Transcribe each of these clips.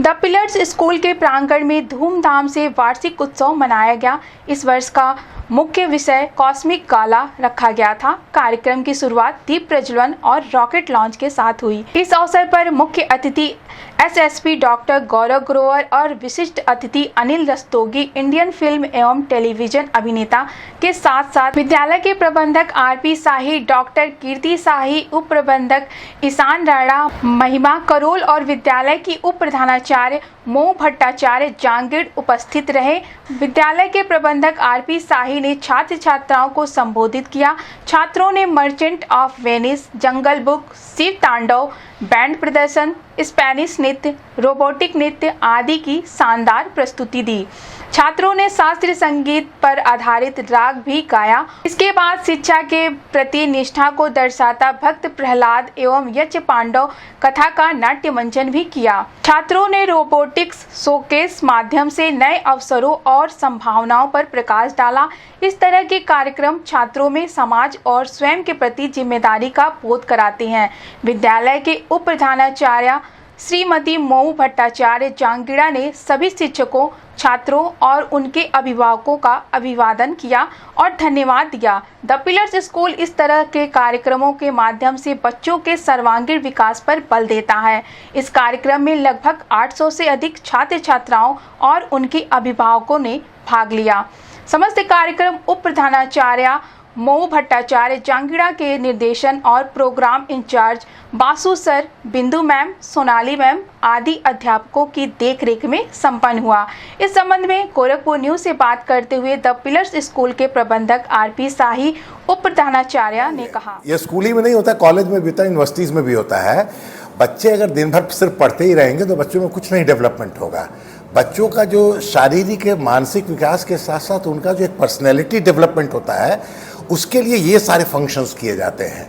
The pillars school के प्रांगण में धूमधाम से वार्षिक उत्सव मनाया गया। इस वर्ष का मुख्य विषय कॉस्मिक गाला रखा गया था। कार्यक्रम की शुरुआत दीप प्रज्वलन और रॉकेट लॉन्च के साथ हुई। इस अवसर पर मुख्य अतिथि एसएसपी डॉक्टर गौरव ग्रोवर और विशिष्ट अतिथि अनिल रस्तोगी, इंडियन फिल्म एवं टेलीविजन अभिनेता के साथ साथ विद्यालय के प्रबंधक आरपी शाही, डॉक्टर कीर्ति शाही, उप प्रबंधक ईशान राणा, महिमा करोल और विद्यालय की उप प्रधानाचार्य मोह भट्टाचार्य जांगीड़ उपस्थित रहे। विद्यालय के प्रबंधक आरपी शाही ने छात्र छात्राओं को संबोधित किया। छात्रों ने merchant of Venice, jungle book, Shiv Tandav, band प्रदर्शन, स्पेनिश नृत्य, रोबोटिक नृत्य आदि की शानदार प्रस्तुति दी। छात्रों ने शास्त्रीय संगीत पर आधारित राग भी गाया। इसके बाद शिक्षा के प्रति निष्ठा को दर्शाता भक्त प्रहलाद एवं यक्ष पांडव कथा का नाट्य मंचन भी किया। छात्रों ने रोबोटिक्स शोकेस माध्यम से नए अवसरों और संभावनाओं पर प्रकाश डाला। इस तरह के कार्यक्रम छात्रों में समाज और स्वयं के प्रति जिम्मेदारी का बोध कराते हैं। विद्यालय के उप प्रधानाचार्य श्रीमती मोह भट्टाचार्य जांगीड़ा ने सभी शिक्षकों, छात्रों और उनके अभिभावकों का अभिवादन किया और धन्यवाद दिया। द पिलर्स स्कूल इस तरह के कार्यक्रमों के माध्यम से बच्चों के सर्वांगीण विकास पर बल देता है। इस कार्यक्रम में लगभग 800 से अधिक छात्र छात्राओं और उनके अभिभावकों ने भाग लिया। समस्त कार्यक्रम उप प्रधानाचार्य मोह भट्टाचार्य जांगीड़ा के निर्देशन और प्रोग्राम इंचार्ज बासु सर, बिंदु मैम, सोनाली मैम आदि अध्यापकों की देखरेख में संपन्न हुआ। इस संबंध में गोरखपुर न्यूज से बात करते हुए द पिलर्स स्कूल के प्रबंधक आरपी शाही, उप प्रधानाचार्य ने कहा, ये स्कूल ही में नहीं होता, कॉलेज में भी होता है, यूनिवर्सिटीज में भी होता है। बच्चे अगर दिन भर सिर्फ पढ़ते ही रहेंगे तो बच्चों में कुछ नहीं डेवलपमेंट होगा। बच्चों का जो शारीरिक मानसिक विकास के साथ साथ उनका जो एक पर्सनैलिटी डेवलपमेंट होता है, उसके लिए ये सारे फंक्शंस किए जाते हैं।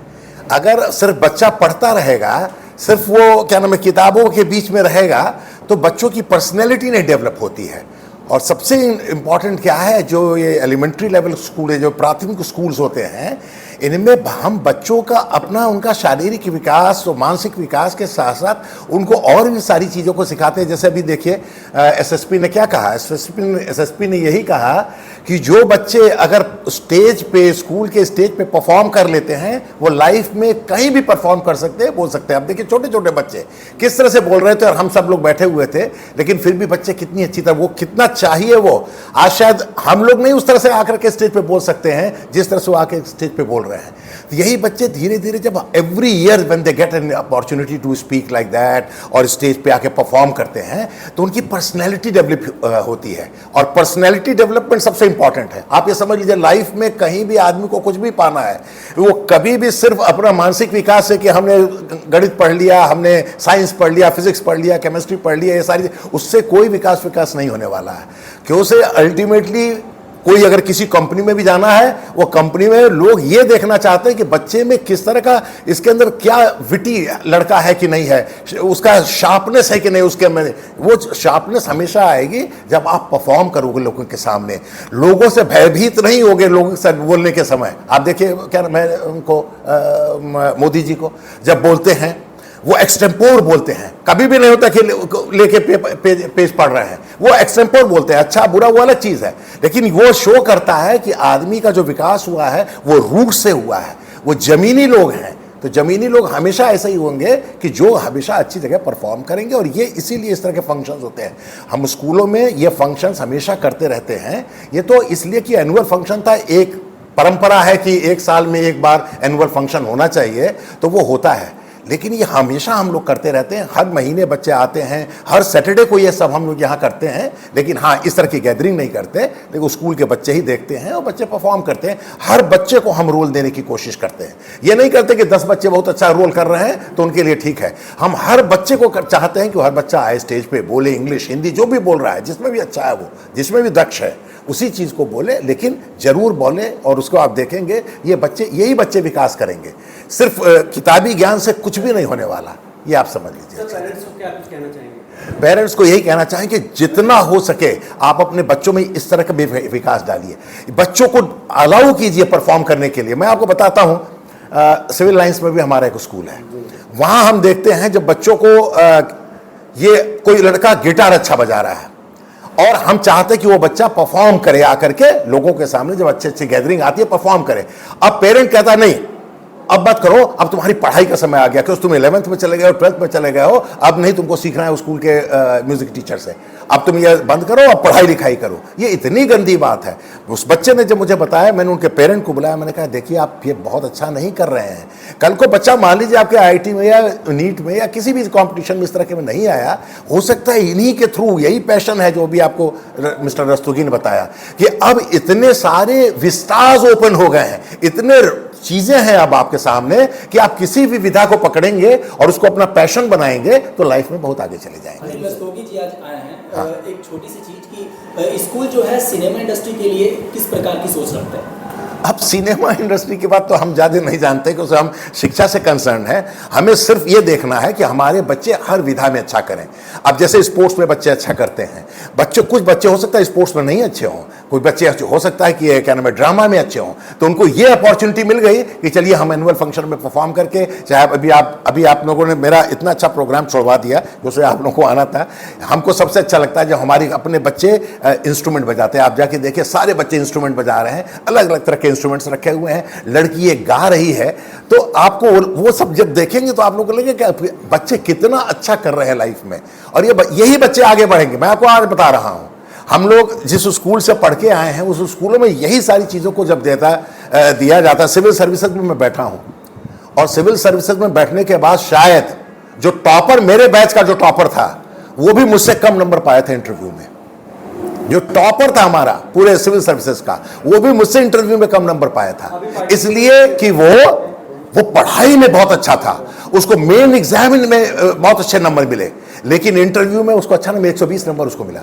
अगर सिर्फ बच्चा पढ़ता रहेगा, सिर्फ वो क्या नाम है किताबों के बीच में रहेगा, तो बच्चों की पर्सनैलिटी नहीं डेवलप होती है। और सबसे इम्पॉर्टेंट क्या है, जो ये एलिमेंट्री लेवल स्कूल है, जो प्राथमिक स्कूल्स होते हैं, इनमें हम बच्चों का अपना उनका शारीरिक विकास और मानसिक विकास के साथ साथ उनको और भी सारी चीज़ों को सिखाते हैं। जैसे अभी देखिए एसएसपी ने क्या कहा, एसएसपी ने यही कहा कि जो बच्चे अगर स्टेज पे, स्कूल के स्टेज पे परफॉर्म कर लेते हैं, वो लाइफ में कहीं भी परफॉर्म कर सकते हैं, बोल सकते हैं। अब देखिए छोटे छोटे बच्चे किस तरह से बोल रहे थे और हम सब लोग बैठे हुए थे, लेकिन फिर भी बच्चे कितनी अच्छी तरह, वो कितना चाहिए वो आज शायद हम लोग नहीं उस तरह से आकर के स्टेज पे बोल सकते हैं जिस तरह से वो आके स्टेज पे बोल रहे हैं। तो यही बच्चे धीरे धीरे जब every year when they get an opportunity to speak like that और स्टेज पे आके परफॉर्म करते हैं, तो उनकी पर्सनैलिटी डेवलप होती है। और पर्सनैलिटी डेवलपमेंट सबसे इंपॉर्टेंट है। आप ये समझ लीजिए, लाइफ में कहीं भी आदमी को कुछ भी पाना है, वो कभी भी सिर्फ अपना मानसिक विकास है कि हमने गणित पढ़ लिया, हमने साइंस पढ़ लिया, फिजिक्स पढ़ लिया, केमिस्ट्री पढ़ लिया, ये सारी, उससे कोई विकास नहीं होने वाला है। क्यों से अल्टीमेटली कोई अगर किसी कंपनी में भी जाना है, वो कंपनी में लोग ये देखना चाहते हैं कि बच्चे में किस तरह का, इसके अंदर क्या विटी लड़का है कि नहीं है, उसका शार्पनेस है कि नहीं, उसके में वो शार्पनेस हमेशा आएगी जब आप परफॉर्म करोगे लोगों के सामने, लोगों से भयभीत नहीं होगे लोगों के साथ बोलने के समय। आप देखिए क्या मैं उनको मोदी जी को जब बोलते हैं, वो एक्सटेम्पोर बोलते हैं, कभी भी नहीं होता कि लेके पेज पढ़ रहे हैं, वो एक्सटेम्पोर बोलते हैं। अच्छा बुरा वो अलग चीज है, लेकिन वो शो करता है कि आदमी का जो विकास हुआ है वो रूट से हुआ है, वो जमीनी लोग हैं। तो जमीनी लोग हमेशा ऐसे ही होंगे कि जो हमेशा अच्छी जगह परफॉर्म करेंगे, और ये इसीलिए इस तरह के फंक्शंस होते हैं। हम स्कूलों में ये फंक्शंस हमेशा करते रहते हैं। ये तो इसलिए कि एनुअल फंक्शन था, एक परंपरा है कि एक साल में एक बार एनुअल फंक्शन होना चाहिए, तो वो होता है। लेकिन ये हमेशा हम लोग करते रहते हैं, हर महीने बच्चे आते हैं, हर सैटरडे को ये सब हम लोग यहाँ करते हैं। लेकिन हाँ, इस तरह की गैदरिंग नहीं करते, लेकिन स्कूल के बच्चे ही देखते हैं और बच्चे परफॉर्म करते हैं। हर बच्चे को हम रोल देने की कोशिश करते हैं। ये नहीं करते कि 10 बच्चे बहुत अच्छा रोल कर रहे हैं तो उनके लिए ठीक है। हम हर बच्चे को चाहते हैं कि हर बच्चा आए स्टेज पे, बोले, इंग्लिश, हिंदी, जो भी बोल रहा है, जिसमें भी अच्छा है, वो जिसमें भी दक्ष है, उसी चीज़ को बोले, लेकिन जरूर बोले। और उसको आप देखेंगे ये बच्चे, यही बच्चे विकास करेंगे। सिर्फ किताबी ज्ञान से कुछ भी नहीं होने वाला, ये आप समझ लीजिए। पेरेंट्स को क्या कुछ कहना चाहेंगे? पेरेंट्स को यही कहना चाहेंगे कि जितना हो सके आप अपने बच्चों में इस तरह का विकास डालिए, बच्चों को अलाउ कीजिए परफॉर्म करने के लिए। मैं आपको बताता हूँ, सिविल लाइंस में भी हमारा एक स्कूल है, वहाँ हम देखते हैं जब बच्चों को ये कोई लड़का गिटार अच्छा बजा रहा है और हम चाहते हैं कि वो बच्चा परफॉर्म करे आकर के लोगों के सामने, जब अच्छी अच्छी गैदरिंग आती है परफॉर्म करे। अब पेरेंट कहता नहीं अब मत करो, अब तुम्हारी पढ़ाई का समय आ गया, क्योंकि तुम 11th में चले गए हो, 12th में चले गए हो, अब नहीं तुमको सीखना है स्कूल के म्यूजिक टीचर से, अब तुम ये बंद करो, अब पढ़ाई लिखाई करो। ये इतनी गंदी बात है। उस बच्चे ने जब मुझे बताया, मैंने उनके पेरेंट को बुलाया, मैंने कहा देखिए आप ये बहुत अच्छा नहीं कर रहे हैं। कल को बच्चा मान लीजिए आपके IIT में या नीट में या किसी भी कंपटीशन में इस तरह के में नहीं आया, हो सकता है इन्हीं के थ्रू, यही पैशन है जो भी आपको मिस्टर रस्तोगी ने बताया कि अब इतने सारे विस्टार्स ओपन हो गए हैं, इतने चीजें हैं अब आपके सामने कि आप किसी भी विधा को पकड़ेंगे और उसको अपना पैशन बनाएंगे तो लाइफ में बहुत आगे चले जाएंगे। रस्तोगी जी आज आए हैं। हाँ। एक छोटी सी चीज की, स्कूल जो है सिनेमा इंडस्ट्री के लिए किस प्रकार की सोच रखते हैं? अब सिनेमा इंडस्ट्री की बात तो हम ज़्यादा नहीं जानते क्योंकि हम शिक्षा से कंसर्न है। हमें सिर्फ ये देखना है कि हमारे बच्चे हर विधा में अच्छा करें। अब जैसे स्पोर्ट्स में बच्चे अच्छा करते हैं, कुछ बच्चे हो सकता है स्पोर्ट्स में नहीं अच्छे हों, कुछ बच्चे हो सकता है कि क्या नाम है ड्रामा में अच्छे हों, तो उनको ये अपॉर्चुनिटी मिल गई कि चलिए हम एनुअल फंक्शन में परफॉर्म करके, चाहे अभी आप लोगों ने मेरा इतना अच्छा प्रोग्राम छोड़वा दिया जिससे आप लोगों को आना था। हमको सबसे अच्छा लगता है जब हमारी अपने बच्चे इंस्ट्रूमेंट बजाते हैं। आप जाके देखिए सारे बच्चे इंस्ट्रूमेंट बजा रहे हैं, अलग अलग तरह के इंस्ट्रूमेंट्स रखे हुए हैं, लड़की ये गा रही है, तो आपको वो सब जब देखेंगे तो आप लोगों को लगेगा कि बच्चे कितना अच्छा कर रहे हैं लाइफ में, और यही बच्चे आगे बढ़ेंगे। मैं आपको आज बता रहा हूं, हम लोग जिस स्कूल से पढ़ के आए हैं उस स्कूलों में यही सारी चीजों को जब दिया जाता है। सिविल सर्विसेज में मैं बैठा हूं और सिविल सर्विसेज में बैठने के बाद शायद जो टॉपर, मेरे बैच का जो टॉपर था, वो भी मुझसे कम नंबर पाए थे इंटरव्यू में। जो टॉपर था हमारा पूरे सिविल सर्विसेज का, वो भी मुझसे इंटरव्यू में कम नंबर पाया था, इसलिए कि वो पढ़ाई में बहुत अच्छा था, उसको मेन एग्जाम में बहुत अच्छे नंबर मिले, लेकिन इंटरव्यू में उसको अच्छा नंबर 120 नंबर उसको मिला।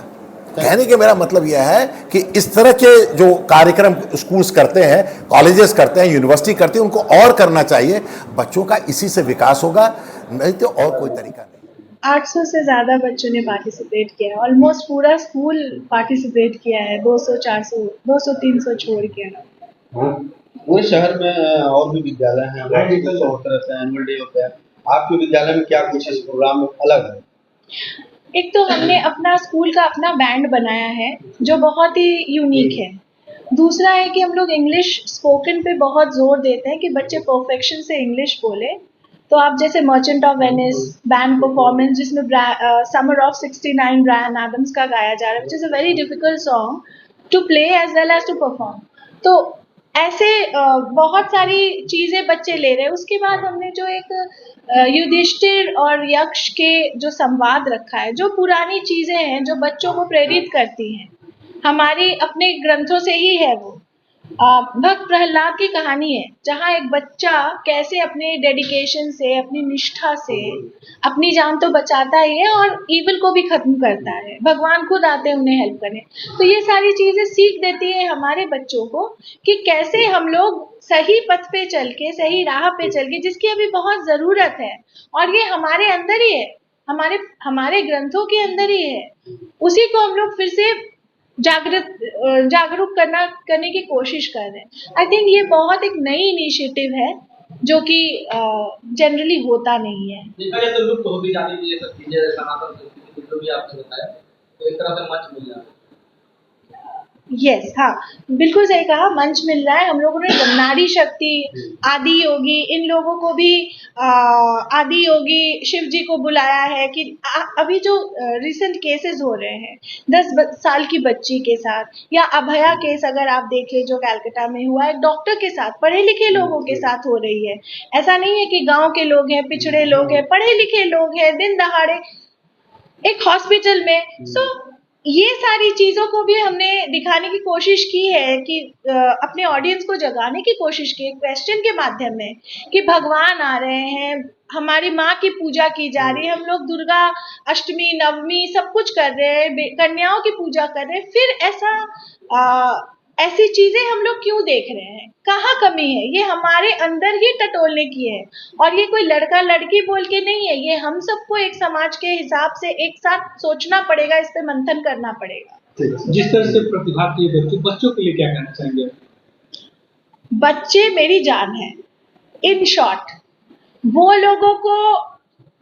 कहने के मेरा मतलब यह है कि इस तरह के जो कार्यक्रम स्कूल्स करते हैं, कॉलेजेस करते हैं, यूनिवर्सिटी करते हैं, उनको और करना चाहिए। बच्चों का इसी से विकास होगा, नहीं तो और कोई तरीका नहीं। 800 से ज़्यादा बच्चों ने पार्टिसिपेट किया है, ऑलमोस्ट पूरा स्कूल पार्टिसिपेट किया है, 200, 400, 200, 300 छोड़ के। पूरे शहर में और भी विद्यालय हैं, एनुअल डे होता है, आपके विद्यालय में क्या कुछ इस प्रोग्राम में अलग है? एक तो हमने अपना स्कूल का अपना बैंड बनाया है जो बहुत ही यूनिक है। दूसरा है कि हम लोग इंग्लिश स्पोकन पे बहुत जोर देते हैं कि बच्चे परफेक्शन से इंग्लिश बोले। तो आप जैसे merchant of Venice band performance जिसमें समर ऑफ 69 ब्रायन एडम्स का गाया जा रहा है, which is a very difficult song to play as well as to perform. तो ऐसे बहुत सारी चीज़ें बच्चे ले रहे हैं। उसके बाद हमने जो एक युधिष्ठिर और यक्ष के जो संवाद रखा है, जो पुरानी चीज़ें हैं जो बच्चों को प्रेरित करती हैं, हमारी अपने ग्रंथों से ही है। वो भक्त प्रहलाद की कहानी है जहाँ एक बच्चा कैसे अपने डेडिकेशन से, अपनी निष्ठा से अपनी जान तो बचाता ही है और ईविल को भी खत्म करता है। भगवान खुद आते हैं उन्हें हेल्प करने। तो ये सारी चीजें सीख देती है हमारे बच्चों को कि कैसे हम लोग सही पथ पे चल के, सही राह पे चल के, जिसकी अभी बहुत जरूरत है और ये हमारे अंदर ही है, हमारे ग्रंथों के अंदर ही है। उसी को हम लोग फिर से जागरूक करने की कोशिश कर रहे हैं। आई थिंक ये बहुत एक नई इनिशिएटिव है जो कि जनरली होता नहीं है। देखा जाए तो लुप्त होती जाती है ये सब चीजें, सनातन संस्कृति जो भी आपने बताया, तो एक तरह से मंच मिल रहा है। यस, हाँ, बिल्कुल सही कहा, मंच मिल रहा है। हम लोगों ने नारी शक्ति, आदि योगी, इन लोगों को भी आदि योगी शिव जी को बुलाया है कि अभी जो रिसेंट केसेस हो रहे हैं 10 साल की बच्ची के साथ, या अभया केस अगर आप देखें जो कलकत्ता में हुआ है, डॉक्टर के साथ, पढ़े लिखे लोगों के साथ हो रही है। ऐसा नहीं है कि गांव के लोग हैं, पिछड़े लोग हैं, पढ़े लिखे लोग हैं, दिन दहाड़े एक हॉस्पिटल में। सो ये सारी चीजों को भी हमने दिखाने की कोशिश की है कि अपने ऑडियंस को जगाने की कोशिश की क्वेश्चन के माध्यम में कि भगवान आ रहे हैं, हमारी माँ की पूजा की जा रही है, हम लोग दुर्गा अष्टमी नवमी सब कुछ कर रहे हैं, कन्याओं की पूजा कर रहे हैं, फिर ऐसी चीजें हम लोग क्यों देख रहे हैं? कहाँ कमी है? ये हमारे अंदर ही टटोलने की है और ये कोई लड़का लड़की बोल के नहीं है। ये हम सबको एक समाज के हिसाब से एक साथ सोचना पड़ेगा, इस पे मंथन करना पड़ेगा। जिस तरह से प्रतिभा के बच्चों के लिए क्या कहना चाहेंगे? बच्चे मेरी जान है। इन शॉर्ट, वो लोगों को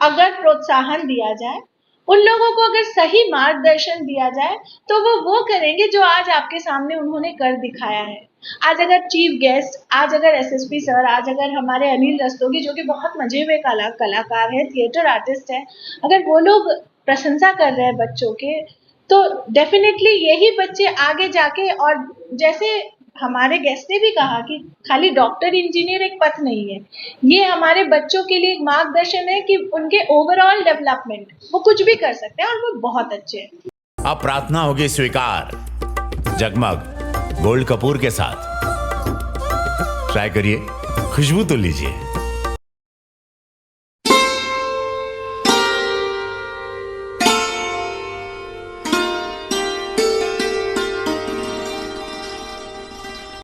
अगर प्रोत्साहन दिया जाए, उन लोगों को अगर सही मार्गदर्शन दिया जाए तो वो करेंगे जो आज आपके सामने उन्होंने कर दिखाया है। आज अगर चीफ गेस्ट, आज अगर एसएसपी सर, आज अगर हमारे अनिल रस्तोगी जो कि बहुत मजे हुए कलाकार है, थिएटर आर्टिस्ट है, अगर वो लोग प्रशंसा कर रहे हैं बच्चों के, तो डेफिनेटली यही बच्चे आगे जाके, और जैसे हमारे गेस्ट ने भी कहा कि खाली डॉक्टर इंजीनियर एक पथ नहीं है, ये हमारे बच्चों के लिए एक मार्गदर्शन है कि उनके ओवरऑल डेवलपमेंट वो कुछ भी कर सकते हैं और वो बहुत अच्छे हैं। अब प्रार्थना होगी स्वीकार जगमग गोल्ड कपूर के साथ। ट्राई करिए, खुशबू तो लीजिए।